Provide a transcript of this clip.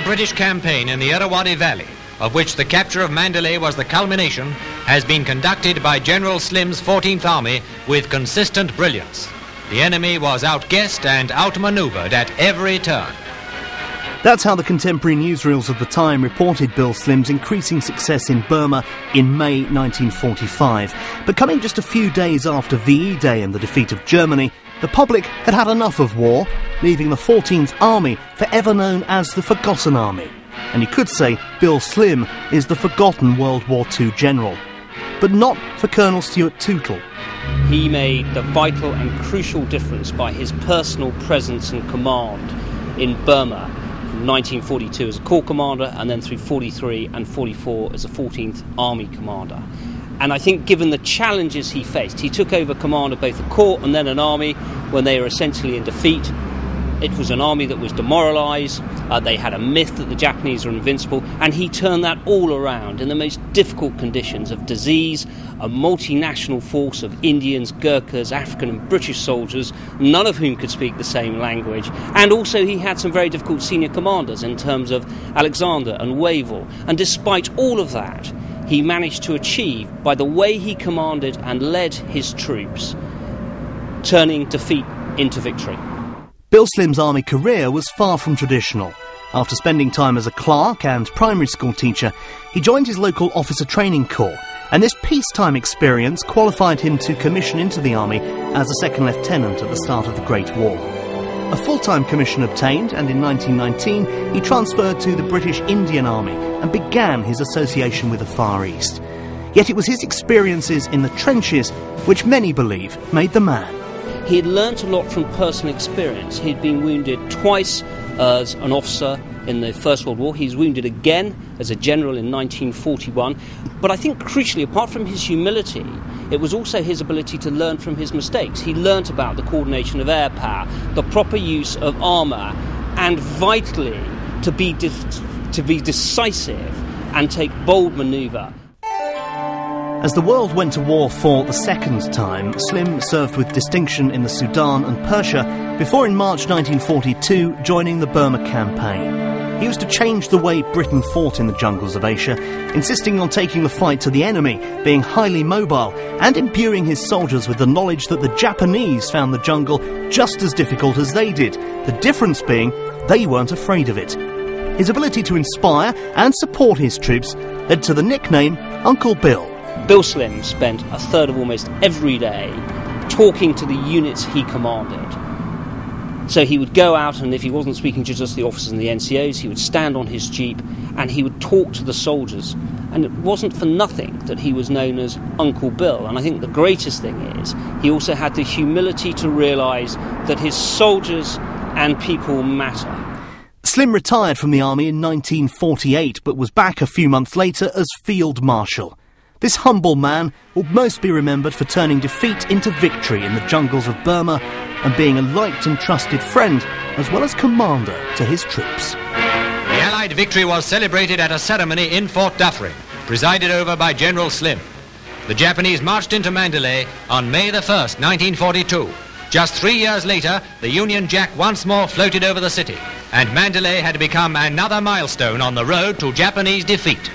British campaign in the Irrawaddy Valley, of which the capture of Mandalay was the culmination, has been conducted by General Slim's 14th Army with consistent brilliance. The enemy was outguessed and outmaneuvered at every turn. That's how the contemporary newsreels of the time reported Bill Slim's increasing success in Burma in May 1945. But coming just a few days after VE Day and the defeat of Germany, the public had had enough of war, leaving the 14th Army forever known as the Forgotten Army. And you could say Bill Slim is the forgotten World War II general. But not for Colonel Stuart Tootal. He made the vital and crucial difference by his personal presence and command in Burma from 1942 as a Corps Commander and then through 43 and 44 as a 14th Army Commander. And I think given the challenges he faced, he took over command of both a Corps and then an Army when they were essentially in defeat. It was an army that was demoralised, they had a myth that the Japanese were invincible, and he turned that all around in the most difficult conditions of disease, a multinational force of Indians, Gurkhas, African and British soldiers, none of whom could speak the same language, and also he had some very difficult senior commanders in terms of Alexander and Wavell, and despite all of that, he managed to achieve, by the way he commanded and led his troops, turning defeat into victory. Bill Slim's army career was far from traditional. After spending time as a clerk and primary school teacher, he joined his local officer training corps, and this peacetime experience qualified him to commission into the army as a second lieutenant at the start of the Great War. A full-time commission obtained, and in 1919 he transferred to the British Indian Army and began his association with the Far East. Yet it was his experiences in the trenches which many believe made the man. He had learnt a lot from personal experience. He'd been wounded twice as an officer in the First World War. He was wounded again as a general in 1941. But I think crucially, apart from his humility, it was also his ability to learn from his mistakes. He learnt about the coordination of air power, the proper use of armour, and vitally to be decisive and take bold manoeuvre. As the world went to war for the second time, Slim served with distinction in the Sudan and Persia before in March 1942 joining the Burma campaign. He was to change the way Britain fought in the jungles of Asia, insisting on taking the fight to the enemy, being highly mobile and imbuing his soldiers with the knowledge that the Japanese found the jungle just as difficult as they did, the difference being they weren't afraid of it. His ability to inspire and support his troops led to the nickname Uncle Bill. Bill Slim spent a third of almost every day talking to the units he commanded. So he would go out, and if he wasn't speaking to just the officers and the NCOs, he would stand on his jeep and he would talk to the soldiers. And it wasn't for nothing that he was known as Uncle Bill. And I think the greatest thing is he also had the humility to realise that his soldiers and people matter. Slim retired from the army in 1948, but was back a few months later as Field Marshal. This humble man will most be remembered for turning defeat into victory in the jungles of Burma and being a liked and trusted friend as well as commander to his troops. The Allied victory was celebrated at a ceremony in Fort Dufferin, presided over by General Slim. The Japanese marched into Mandalay on May the 1st, 1942. Just 3 years later, the Union Jack once more floated over the city, and Mandalay had become another milestone on the road to Japanese defeat.